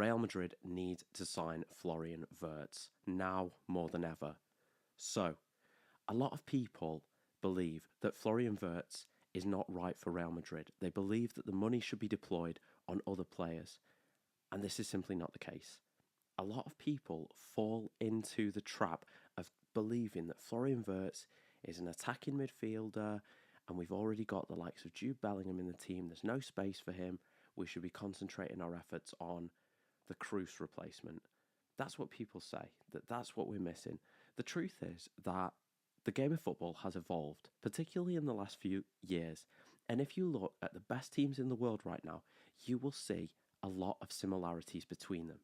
Real Madrid need to sign Florian Wirtz now more than ever. So, a lot of people believe that Florian Wirtz is not right for Real Madrid. They believe that the money should be deployed on other players, and this is simply not the case. A lot of people fall into the trap of believing that Florian Wirtz is an attacking midfielder, and we've already got the likes of Jude Bellingham in the team. There's no space for him. We should be concentrating our efforts on the Cruz replacement. That's what people say, that's what we're missing. The truth is that the game of football has evolved, particularly in the last few years. And if you look at the best teams in the world right now, you will see a lot of similarities between them.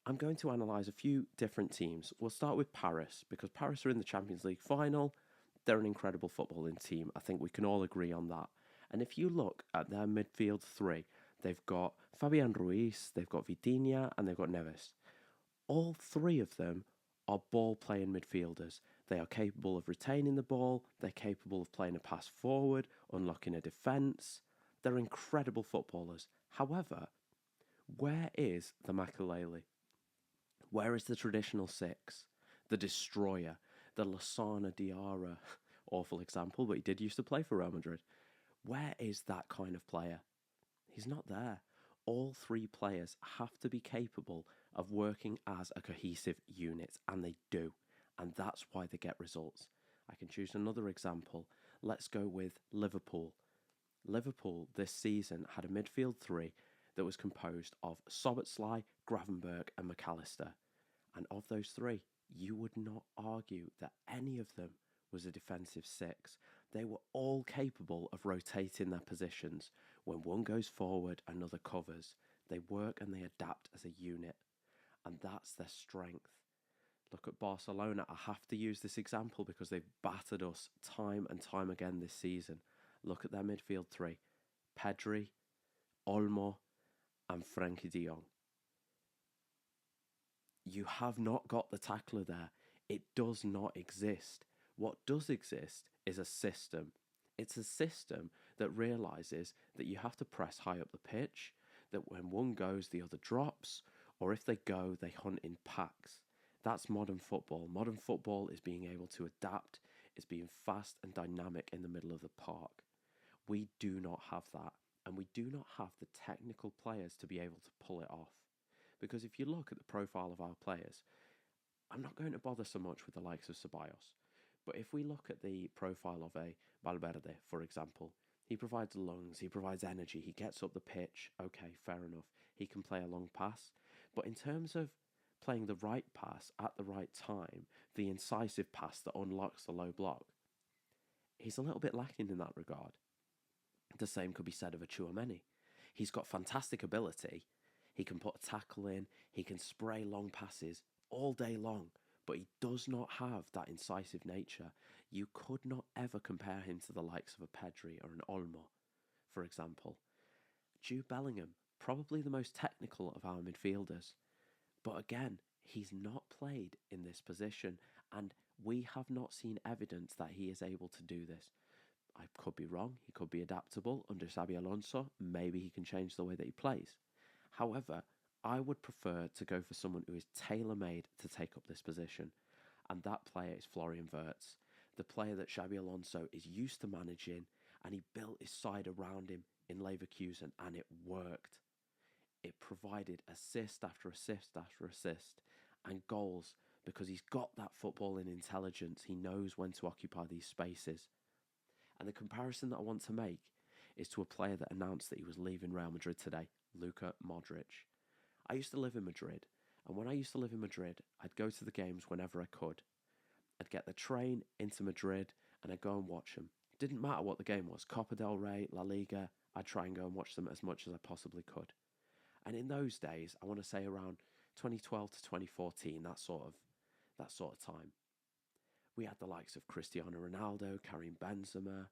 I'm going to analyse a few different teams. We'll start with Paris, because Paris are in the Champions League final. They're an incredible footballing team. I think we can all agree on that. And if you look at their midfield three, they've got Fabian Ruiz, they've got Vitinha, and they've got Neves. All three of them are ball-playing midfielders. They are capable of retaining the ball. They're capable of playing a pass forward, unlocking a defence. They're incredible footballers. However, where is the Makelele? Where is the traditional six? The destroyer? The Lassana Diarra? Awful example, but he did used to play for Real Madrid. Where is that kind of player? He's not there. All three players have to be capable of working as a cohesive unit, and they do. And that's why they get results. I can choose another example. Let's go with Liverpool. Liverpool this season had a midfield three that was composed of Szoboszlai, Gravenberch and McAllister. And of those three, you would not argue that any of them was a defensive six. They were all capable of rotating their positions. When one goes forward, another covers. They work and they adapt as a unit. And that's their strength. Look at Barcelona. I have to use this example because they've battered us time and time again this season. Look at their midfield three. Pedri, Olmo and Frenkie de Jong. You have not got the tackler there. It does not exist. What does exist is a system. It's a system that realises that you have to press high up the pitch, that when one goes, the other drops, or if they go, they hunt in packs. That's modern football. Modern football is being able to adapt, is being fast and dynamic in the middle of the park. We do not have that, and we do not have the technical players to be able to pull it off. Because if you look at the profile of our players, I'm not going to bother so much with the likes of Ceballos. But if we look at the profile of a Valverde, for example, he provides lungs, he provides energy, he gets up the pitch. Okay, fair enough. He can play a long pass. But in terms of playing the right pass at the right time, the incisive pass that unlocks the low block, he's a little bit lacking in that regard. The same could be said of a Tchouaméni. He's got fantastic ability. He can put a tackle in, he can spray long passes all day long, but he does not have that incisive nature. You could not ever compare him to the likes of a Pedri or an Olmo, for example. Jude Bellingham, probably the most technical of our midfielders. But again, he's not played in this position, and we have not seen evidence that he is able to do this. I could be wrong. He could be adaptable under Xabi Alonso. Maybe he can change the way that he plays. However, I would prefer to go for someone who is tailor-made to take up this position, and that player is Florian Wirtz, the player that Xabi Alonso is used to managing, and he built his side around him in Leverkusen, and it worked. It provided assist after assist after assist, and goals, because he's got that footballing intelligence. He knows when to occupy these spaces. And the comparison that I want to make is to a player that announced that he was leaving Real Madrid today, Luka Modric. I used to live in Madrid, and when I used to live in Madrid, I'd go to the games whenever I could. I'd get the train into Madrid, and I'd go and watch them. It didn't matter what the game was, Copa del Rey, La Liga, I'd try and go and watch them as much as I possibly could. And in those days, I want to say around 2012 to 2014, that sort of time, we had the likes of Cristiano Ronaldo, Karim Benzema,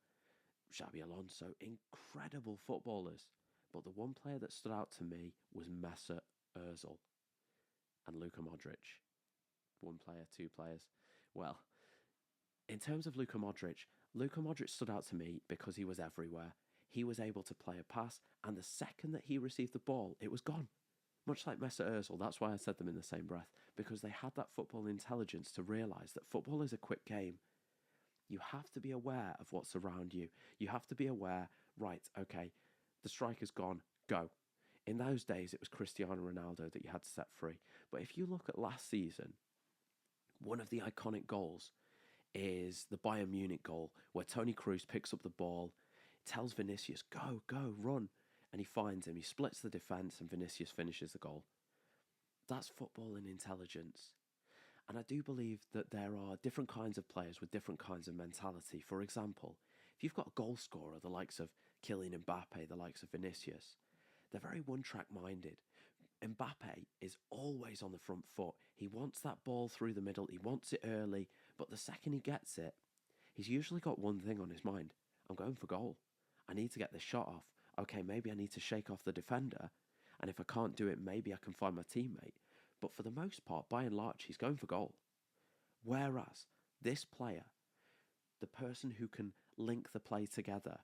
Xabi Alonso, incredible footballers. But the one player that stood out to me was Mesut Ozil and Luka Modric. One player, two players. Well, in terms of Luka Modric stood out to me because he was everywhere. He was able to play a pass, and the second that he received the ball, it was gone. Much like Mesut Ozil, that's why I said them in the same breath, because they had that football intelligence to realise that football is a quick game. You have to be aware of what's around you. You have to be aware, right, okay, the striker's gone, go. In those days, it was Cristiano Ronaldo that you had to set free. But if you look at last season, one of the iconic goals is the Bayern Munich goal, where Toni Kroos picks up the ball, tells Vinicius, go, go, run. And he finds him, he splits the defence, and Vinicius finishes the goal. That's football and intelligence. And I do believe that there are different kinds of players with different kinds of mentality. For example, if you've got a goal scorer, the likes of Kylian Mbappe, the likes of Vinicius, they're very one-track minded. Mbappe is always on the front foot. He wants that ball through the middle, he wants it early, but the second he gets it, he's usually got one thing on his mind. I'm going for goal. I need to get this shot off. Okay, maybe I need to shake off the defender, and if I can't do it, maybe I can find my teammate. But for the most part, by and large, he's going for goal. Whereas this player, the person who can link the play together,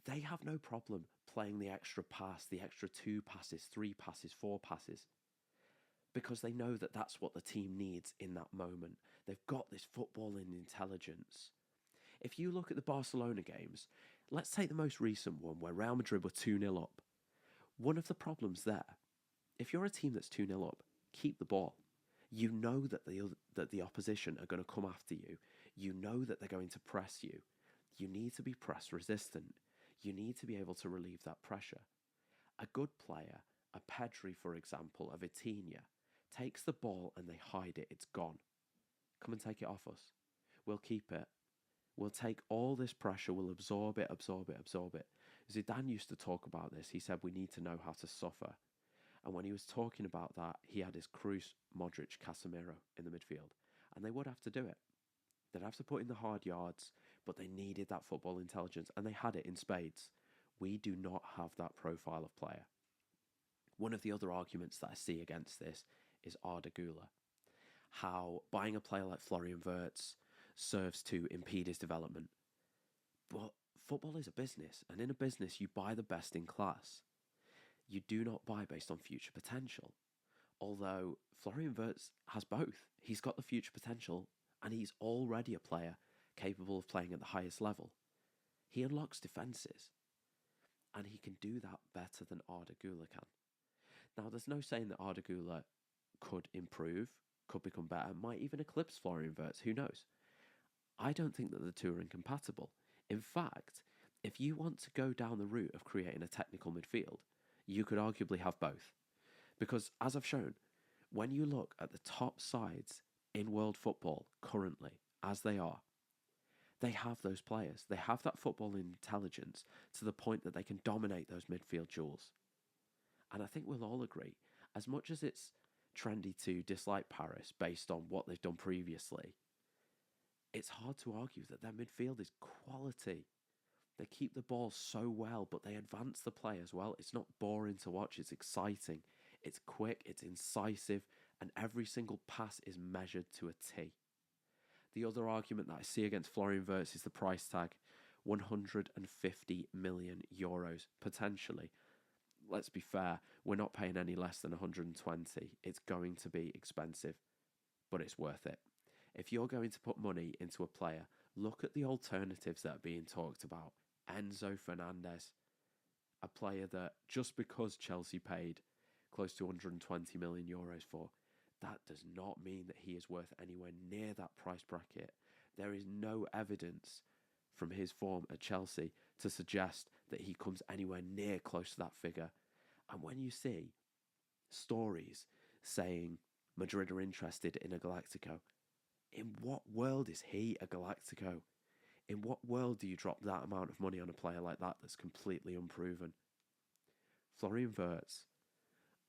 they have no problem playing the extra pass, the extra 2 passes, 3 passes, 4 passes, because they know that that's what the team needs in that moment. They've got this footballing intelligence. If you look at the Barcelona games, let's take the most recent one where Real Madrid were 2-0 up. One of the problems there, if you're a team that's 2-0 up, keep the ball. You know that the opposition are going to come after you. You know that they're going to press you. You need to be press resistant. You need to be able to relieve that pressure. A good player, a Pedri, for example, a Vitinha, takes the ball and they hide it. It's gone. Come and take it off us. We'll keep it. We'll take all this pressure. We'll absorb it, absorb it, absorb it. Zidane used to talk about this. He said we need to know how to suffer. And when he was talking about that, he had his Kroos, Modric, Casemiro in the midfield. And they would have to do it. They'd have to put in the hard yards, but they needed that football intelligence, and they had it in spades. We do not have that profile of player. One of the other arguments that I see against this is Arda Güler. How buying a player like Florian Wirtz serves to impede his development. But football is a business, and in a business you buy the best in class. You do not buy based on future potential. Although Florian Wirtz has both. He's got the future potential, and he's already a player capable of playing at the highest level. He unlocks defences, and he can do that better than Arda Güler can. Now, there's no saying that Arda Güler could improve, could become better, might even eclipse Florian Wirtz, who knows? I don't think that the two are incompatible. In fact, if you want to go down the route of creating a technical midfield, you could arguably have both. Because, as I've shown, when you look at the top sides in world football currently, as they are, they have those players. They have that football intelligence to the point that they can dominate those midfield duels. And I think we'll all agree, as much as it's trendy to dislike Paris based on what they've done previously, it's hard to argue that their midfield is quality. They keep the ball so well, but they advance the play as well. It's not boring to watch, it's exciting. It's quick, it's incisive, and every single pass is measured to a T. The other argument that I see against Florian Wirtz is the price tag. 150 million euros, potentially. Let's be fair, we're not paying any less than 120. It's going to be expensive, but it's worth it. If you're going to put money into a player, look at the alternatives that are being talked about. Enzo Fernandez, a player that just because Chelsea paid close to 120 million euros for, that does not mean that he is worth anywhere near that price bracket. There is no evidence from his form at Chelsea to suggest that he comes anywhere near close to that figure. And when you see stories saying Madrid are interested in a Galactico, in what world is he a Galactico? In what world do you drop that amount of money on a player like that that's completely unproven? Florian Wirtz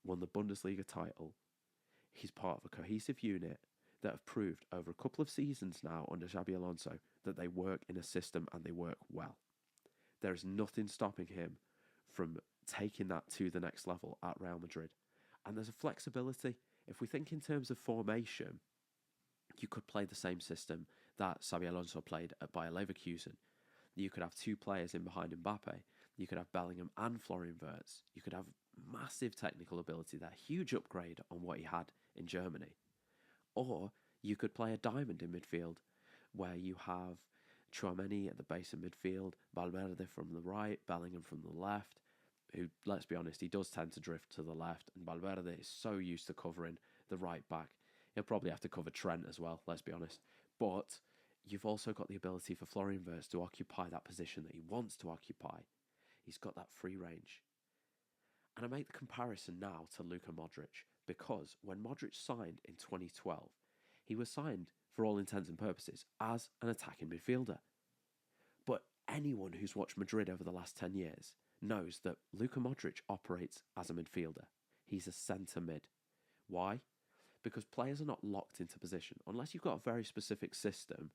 won the Bundesliga title. He's part of a cohesive unit that have proved over a couple of seasons now under Xabi Alonso that they work in a system and they work well. There is nothing stopping him from taking that to the next level at Real Madrid. And there's a flexibility. If we think in terms of formation, you could play the same system that Xabi Alonso played at Bayer Leverkusen. You could have 2 players in behind Mbappe. You could have Bellingham and Florian Wirtz. You could have massive technical ability there, huge upgrade on what he had in Germany. Or you could play a diamond in midfield where you have Chouameni at the base of midfield, Valverde from the right, Bellingham from the left, who, let's be honest, he does tend to drift to the left, and Valverde is so used to covering the right back. He'll probably have to cover Trent as well, let's be honest. But you've also got the ability for Florian Wirtz to occupy that position that he wants to occupy. He's got that free range. And I make the comparison now to Luka Modric because when Modric signed in 2012, he was signed, for all intents and purposes, as an attacking midfielder. But anyone who's watched Madrid over the last 10 years knows that Luka Modric operates as a midfielder. He's a centre mid. Why? Because players are not locked into position. Unless you've got a very specific system,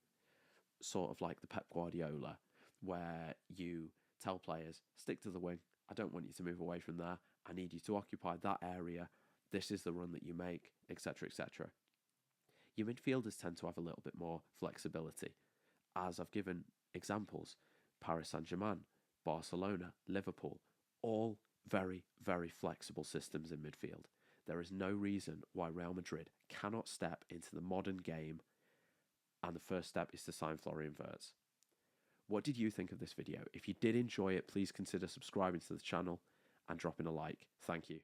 sort of like the Pep Guardiola, where you tell players, stick to the wing. I don't want you to move away from there. I need you to occupy that area. This is the run that you make, etc., etc. Your midfielders tend to have a little bit more flexibility. As I've given examples, Paris Saint-Germain, Barcelona, Liverpool, all very, very flexible systems in midfield. There is no reason why Real Madrid cannot step into the modern game, and the first step is to sign Florian Wirtz. What did you think of this video? If you did enjoy it, please consider subscribing to the channel and dropping a like. Thank you.